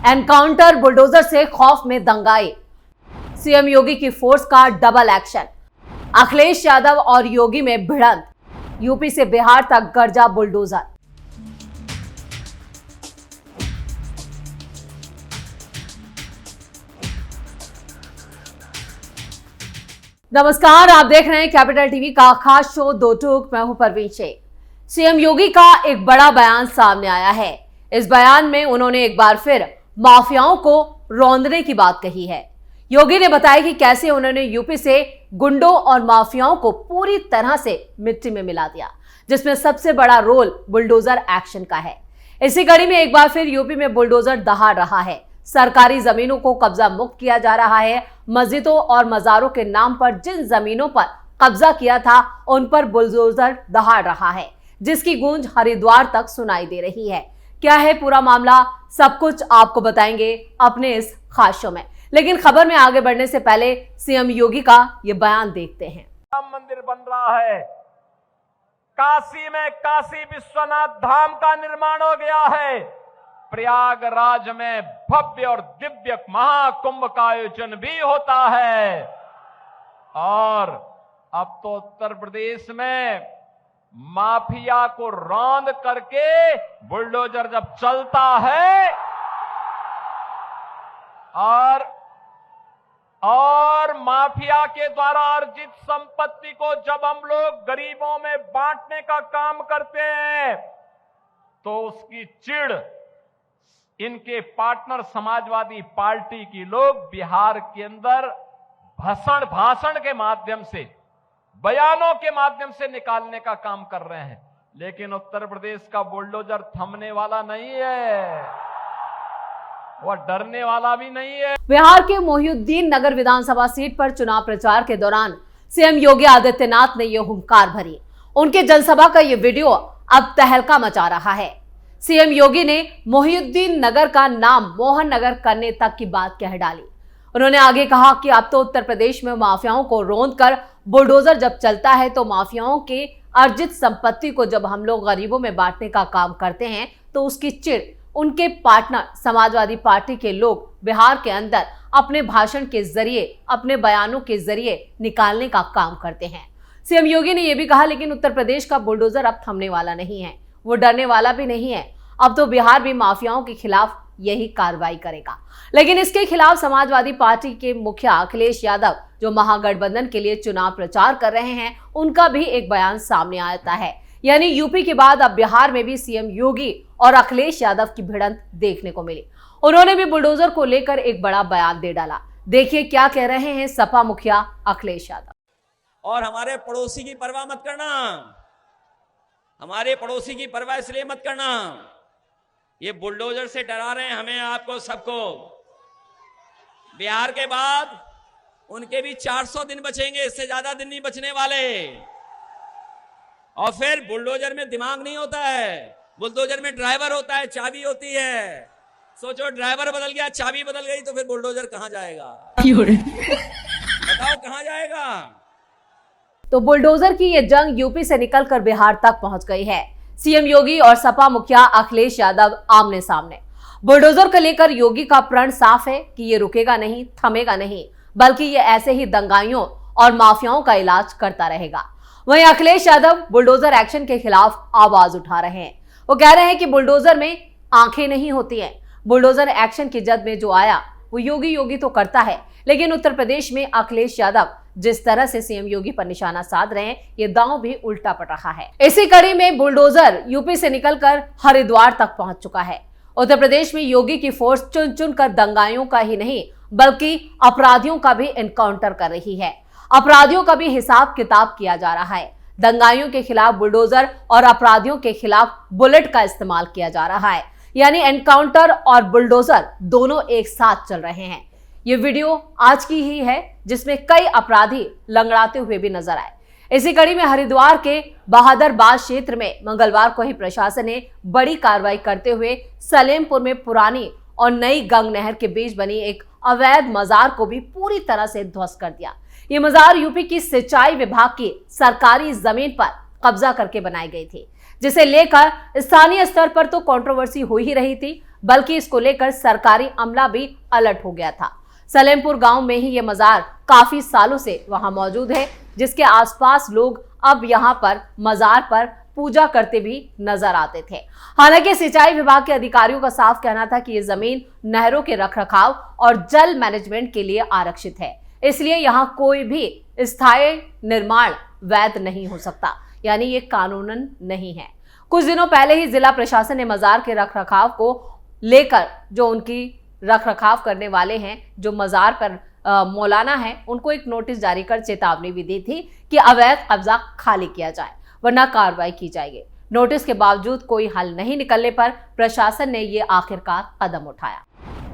Encounter, bulldozer से खौफ में दंगाई, सीएम योगी की फोर्स का डबल एक्शन, अखिलेश यादव और योगी में भिड़ंत, यूपी से बिहार तक गरजा बुलडोजर। नमस्कार, आप देख रहे हैं कैपिटल टीवी का खास शो दो टूक। मैं हूं परवीन शेख। सीएम योगी का एक बड़ा बयान सामने आया है। इस बयान में उन्होंने एक बार फिर माफियाओं को रौंदने की बात कही है। योगी ने बताया कि कैसे उन्होंने यूपी से गुंडों और माफियाओं को पूरी तरह से मिट्टी में मिला दिया, जिसमें सबसे बड़ा रोल बुलडोजर एक्शन का है। इसी कड़ी में एक बार फिर यूपी में बुलडोजर दहाड़ रहा है। सरकारी जमीनों को कब्जा मुक्त किया जा रहा है। मस्जिदों और मजारों के नाम पर जिन जमीनों पर कब्जा किया था उन पर बुलडोजर दहाड़ रहा है, जिसकी गूंज हरिद्वार तक सुनाई दे रही है। क्या है पूरा मामला, सब कुछ आपको बताएंगे अपने इस खास शो में। लेकिन खबर में आगे बढ़ने से पहले सीएम योगी का ये बयान देखते हैं। राम मंदिर बन रहा है, काशी में काशी विश्वनाथ धाम का निर्माण हो गया है, प्रयागराज में भव्य और दिव्य महाकुंभ का आयोजन भी होता है, और अब तो उत्तर प्रदेश में माफिया को रौंद करके बुलडोजर जब चलता है और माफिया के द्वारा अर्जित संपत्ति को जब हम लोग गरीबों में बांटने का काम करते हैं तो उसकी चिढ़ इनके पार्टनर समाजवादी पार्टी की लोग बिहार के अंदर भाषण के माध्यम से, बयानों के माध्यम से निकालने का काम कर रहे हैं। लेकिन उत्तर प्रदेश का बुलडोजर थमने वाला नहीं है, वह डरने वाला भी नहीं है। बिहार के मोहिउद्दीन नगर विधानसभा सीट पर चुनाव प्रचार के दौरान सीएम योगी आदित्यनाथ ने यह हुंकार भरी। उनके जनसभा का यह वीडियो अब तहलका मचा रहा है। सीएम योगी ने मोहिउद्दीन नगर का नाम मोहन नगर करने तक की बात कह डाली। उन्होंने आगे कहा कि अब तो उत्तर प्रदेश में माफियाओं को रौंद कर बुलडोजर जब चलता है तो माफियाओं के अर्जित संपत्ति को जब हम लोग गरीबों में बांटने का काम करते हैं तो उसकी चिढ़ उनके पार्टनर समाजवादी पार्टी के लोग बिहार के अंदर अपने भाषण के जरिए, अपने बयानों के जरिए निकालने का काम करते हैं। सीएम योगी ने यह भी कहा, लेकिन उत्तर प्रदेश का बुलडोजर अब थमने वाला नहीं है, वो डरने वाला भी नहीं है। अब तो बिहार भी माफियाओं के खिलाफ यही कार्रवाई करेगा। लेकिन इसके खिलाफ समाजवादी पार्टी के मुखिया अखिलेश यादव, जो महागठबंधन के लिए चुनाव प्रचार कर रहे हैं, उनका भी एक बयान सामने आता है। यानी यूपी के बाद अब बिहार में भी सीएम योगी और अखिलेश यादव की भिड़ंत देखने को मिली। उन्होंने भी बुलडोजर को लेकर एक बड़ा बयान दे डाला। देखिए क्या कह रहे हैं सपा मुखिया अखिलेश यादव। और हमारे पड़ोसी की परवाह मत करना, हमारे पड़ोसी की परवाह इसलिए मत करना, ये बुलडोजर से डरा रहे हैं हमें, आपको सबको। बिहार के बाद उनके भी 400 दिन बचेंगे, इससे ज्यादा दिन नहीं बचने वाले। और फिर बुलडोजर में दिमाग नहीं होता है, बुलडोजर में ड्राइवर होता है, चाबी होती है। सोचो ड्राइवर बदल गया, चाबी बदल गई तो फिर बुलडोजर कहां जाएगा? बताओ कहां जाएगा? तो बुलडोजर की यह जंग यूपी से निकलकर बिहार तक पहुंच गई है। सीएम योगी और सपा मुखिया अखिलेश यादव आमने सामने। बुलडोजर को लेकर योगी का प्रण साफ है कि ये रुकेगा नहीं, थमेगा नहीं, बल्कि ये ऐसे ही दंगाइयों और माफियाओं का इलाज करता रहेगा। वहीं अखिलेश यादव बुलडोजर एक्शन के खिलाफ आवाज उठा रहे हैं। वो कह रहे हैं कि बुलडोजर में आंखें नहीं होती हैं। बुलडोजर एक्शन की जद में जो आया वो योगी तो करता है, लेकिन उत्तर प्रदेश में अखिलेश यादव जिस तरह से सीएम योगी पर निशाना साध रहे हैं, ये दांव भी उल्टा पड़ रहा है। इसी कड़ी में बुलडोजर यूपी से निकलकर हरिद्वार तक पहुंच चुका है। उत्तर प्रदेश में योगी की फोर्स चुन चुन कर दंगाइयों का ही नहीं बल्कि अपराधियों का भी एनकाउंटर कर रही है। अपराधियों का भी हिसाब किताब किया जा रहा है। दंगाइयों के खिलाफ बुलडोजर और अपराधियों के खिलाफ बुलेट का इस्तेमाल किया जा रहा है। यानी एनकाउंटर और बुलडोजर दोनों एक साथ चल रहे हैं। ये वीडियो आज की ही है, जिसमें कई अपराधी लंगड़ाते हुए भी नजर आए। इसी कड़ी में हरिद्वार के बहादुरबाद क्षेत्र में मंगलवार को ही प्रशासन ने बड़ी कार्रवाई करते हुए सलेमपुर में पुरानी और नई गंग नहर के बीच बनी एक अवैध मजार को भी पूरी तरह से ध्वस्त कर दिया। ये मजार यूपी की सिंचाई विभाग की सरकारी जमीन पर कब्जा करके बनाई गई थी, जिसे लेकर स्थानीय स्तर पर तो कंट्रोवर्सी हो ही रही थी। बल्कि इसको लेकर सरकारी अमला भी अलर्ट हो गया था। सलेमपुर गांव में ही ये मजार काफी सालों से वहां मौजूद है, जिसके आसपास लोग अब यहां पर मजार पर पूजा करते भी नजर आते थे। हालांकि सिंचाई विभाग के अधिकारियों का साफ कहना था कि ये जमीन नहरों के रखरखाव और जल मैनेजमेंट के लिए आरक्षित है, इसलिए यहाँ कोई भी स्थायी निर्माण वैध नहीं हो सकता, यानी ये कानूनन नहीं है। कुछ दिनों पहले ही जिला प्रशासन ने मजार के रखरखाव को लेकर जो उनकी रखरखाव करने वाले हैं, जो मजार पर मौलाना है, उनको एक नोटिस जारी कर चेतावनी भी दी थी कि अवैध कब्जा खाली किया जाए वरना कार्रवाई की जाएगी। नोटिस के बावजूद कोई हल नहीं निकलने पर प्रशासन ने ये आखिरकार कदम उठाया।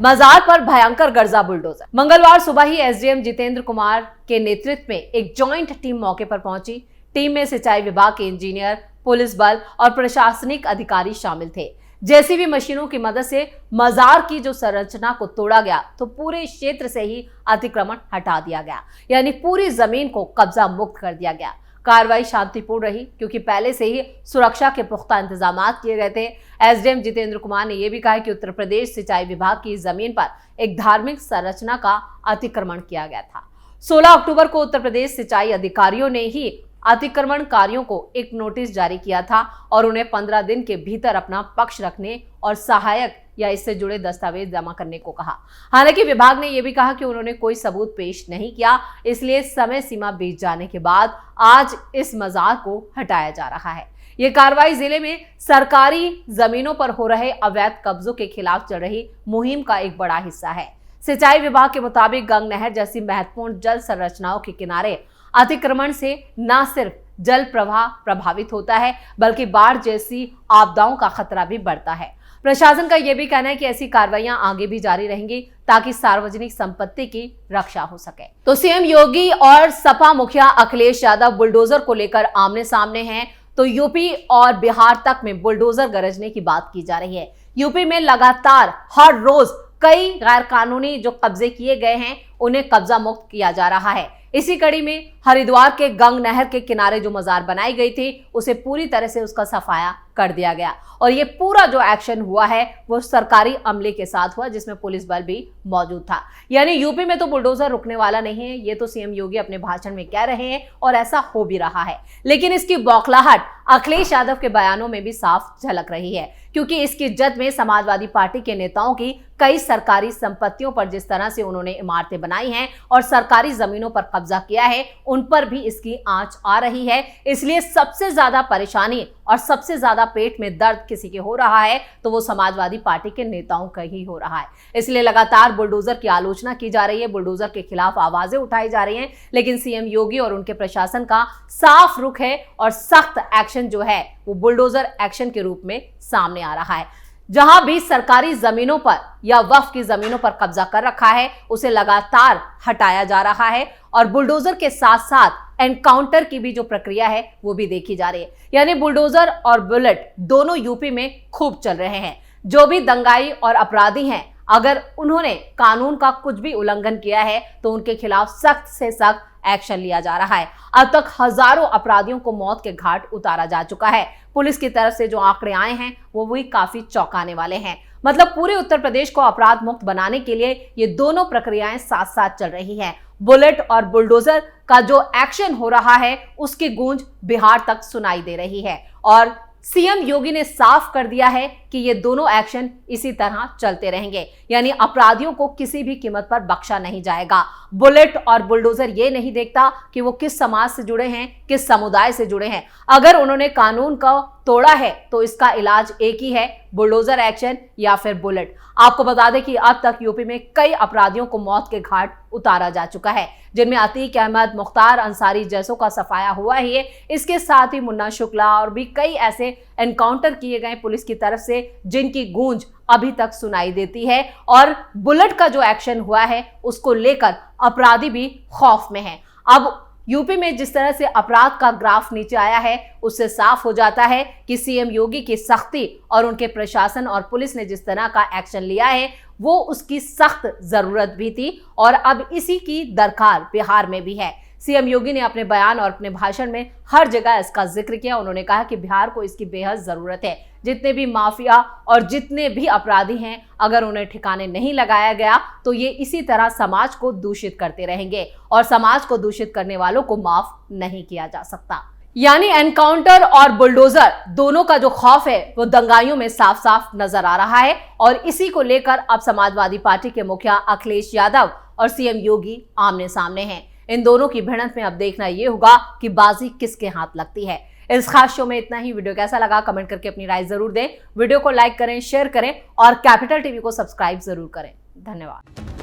मजार पर भयंकर गर्जा बुलडोजर। मंगलवार सुबह ही एसडीएम जितेंद्र कुमार के नेतृत्व में एक जॉइंट टीम मौके पर पहुंची। टीम में सिंचाई विभाग के इंजीनियर, पुलिस बल और प्रशासनिक अधिकारी शामिल थे। जेसीबी मशीनों की मदद से मजार की जो संरचना को तोड़ा गया तो पूरे क्षेत्र से ही अतिक्रमण हटा दिया गया, यानी पूरी जमीन को कब्जा मुक्त कर दिया गया। कार्रवाई शांतिपूर्ण रही क्योंकि पहले से ही सुरक्षा के पुख्ता इंतजाम किए गए थे। एसडीएम जितेंद्र कुमार ने यह भी कहा कि उत्तर प्रदेश सिंचाई विभाग की जमीन पर एक धार्मिक संरचना का अतिक्रमण किया गया था। 16 अक्टूबर को उत्तर प्रदेश सिंचाई अधिकारियों ने ही अतिक्रमणकारियों को एक नोटिस जारी किया था और उन्हें 15 दिन के भीतर अपना पक्ष रखने और सहायक या इससे जुड़े दस्तावेज जमा करने को कहा। हालांकि विभाग ने यह भी कहा कि उन्होंने कोई सबूत पेश नहीं किया, इसलिए समय सीमा बीत जाने के बाद आज इस मजार को हटाया जा रहा है। ये कार्रवाई जिले में सरकारी जमीनों पर हो रहे अवैध कब्जों के खिलाफ चल रही मुहिम का एक बड़ा हिस्सा है। सिंचाई विभाग के मुताबिक गंग नहर जैसी महत्वपूर्ण जल संरचनाओं के किनारे अतिक्रमण से न सिर्फ जल प्रवाह प्रभावित होता है, बल्कि बाढ़ जैसी आपदाओं का खतरा भी बढ़ता है। प्रशासन का यह भी कहना है कि ऐसी कार्रवाइयां आगे भी जारी रहेंगी ताकि सार्वजनिक संपत्ति की रक्षा हो सके। तो सीएम योगी और सपा मुखिया अखिलेश यादव बुलडोजर को लेकर आमने सामने हैं। तो यूपी और बिहार तक में बुलडोजर गरजने की बात की जा रही है। यूपी में लगातार हर रोज कई गैर कानूनी जो कब्जे किए गए हैं उन्हें कब्जा मुक्त किया जा रहा है। इसी कड़ी में हरिद्वार के गंग नहर के किनारे जो मजार बनाई गई थी उसे पूरी तरह से उसका सफाया कर दिया गया और ये पूरा जो एक्शन हुआ है वो सरकारी अमले के साथ हुआ, जिसमें पुलिस बल भी मौजूद था। यानी यूपी में तो बुलडोजर रुकने वाला नहीं है, ये तो सीएम योगी अपने भाषण में कह रहे हैं और ऐसा हो भी रहा है। लेकिन इसकी बौखलाहट अखिलेश यादव के बयानों में भी साफ झलक रही है, क्योंकि इसकी जद में समाजवादी पार्टी के नेताओं की कई सरकारी संपत्तियों पर जिस तरह से उन्होंने इमारतें बनाई हैं और सरकारी जमीनों पर कब्जा किया है, उन पर भी इसकी आंच आ रही है। इसलिए सबसे ज्यादा परेशानी और सबसे ज्यादा पेट में दर्द किसी के हो रहा है तो वो समाजवादी पार्टी के नेताओं का ही हो रहा है। इसलिए लगातार बुलडोजर की आलोचना की जा रही है, बुलडोजर के खिलाफ आवाजें उठाई जा रही हैं, लेकिन सीएम योगी और उनके प्रशासन का साफ रुख है और सख्त एक्शन जो है वो बुलडोजर एक्शन के रूप में सामने आ रहा है। जहां भी सरकारी जमीनों पर या वक्फ की जमीनों पर कब्जा कर रखा है उसे लगातार हटाया जा रहा है और बुलडोजर के साथ साथ एनकाउंटर की भी जो प्रक्रिया है वो भी देखी जा रही है। यानी बुलडोजर और बुलेट दोनों यूपी में खूब चल रहे हैं। जो भी दंगाई और अपराधी हैं, अगर उन्होंने कानून का कुछ भी उल्लंघन किया है तो उनके खिलाफ सख्त से सख्त एक्शन लिया जा रहा है। अब तक हजारों अपराधियों को मौत के घाट उतारा जा चुका है। पुलिस की तरफ से जो आंकड़े आए हैं वो भी काफी चौंकाने वाले हैं। मतलब पूरे उत्तर प्रदेश को अपराध मुक्त बनाने के लिए ये दोनों प्रक्रियाएं साथ साथ चल रही हैं। बुलेट और बुलडोजर का जो एक्शन हो रहा है उसकी गूंज बिहार तक सुनाई दे रही है और सीएम योगी ने साफ कर दिया है कि ये दोनों एक्शन इसी तरह चलते रहेंगे। यानी अपराधियों को किसी भी कीमत पर बख्शा नहीं जाएगा। बुलेट और बुलडोजर ये नहीं देखता कि वो किस समाज से जुड़े हैं, किस समुदाय से जुड़े हैं। अगर उन्होंने कानून को तोड़ा है तो इसका इलाज एक ही है, बुलडोजर एक्शन या फिर बुलेट। आपको बता दें कि अब तक यूपी में कई अपराधियों को मौत के घाट उतारा जा चुका है, जिनमें अतीक अहमद, मुख्तार अंसारी जैसों का सफाया हुआ ही है। इसके साथ ही मुन्ना शुक्ला और भी कई ऐसे एनकाउंटर किए गए पुलिस की तरफ से जिनकी गूंज अभी तक सुनाई देती है और बुलेट का जो एक्शन हुआ है उसको लेकर अपराधी भी खौफ में हैं। अब यूपी में जिस तरह से अपराध का ग्राफ नीचे आया है उससे साफ हो जाता है कि सीएम योगी की सख्ती और उनके प्रशासन और पुलिस ने जिस तरह का एक्शन लिया है वो उसकी सख्त जरूरत भी थी और अब इसी की दरकार बिहार में भी है। सीएम योगी ने अपने बयान और अपने भाषण में हर जगह इसका जिक्र किया। उन्होंने कहा कि बिहार को इसकी बेहद जरूरत है। जितने भी माफिया और जितने भी अपराधी हैं, अगर उन्हें ठिकाने नहीं लगाया गया तो ये इसी तरह समाज को दूषित करते रहेंगे और समाज को दूषित करने वालों को माफ नहीं किया जा सकता। यानी एनकाउंटर और बुलडोजर दोनों का जो खौफ है वो दंगाइयों में साफ साफ नजर आ रहा है और इसी को लेकर अब समाजवादी पार्टी के मुखिया अखिलेश यादव और सीएम योगी आमने सामने हैं। इन दोनों की भिड़ंत में अब देखना यह होगा कि बाजी किसके हाथ लगती है। इस खास शो में इतना ही। वीडियो कैसा लगा कमेंट करके अपनी राय जरूर दें। वीडियो को लाइक करें, शेयर करें और कैपिटल टीवी को सब्सक्राइब जरूर करें। धन्यवाद।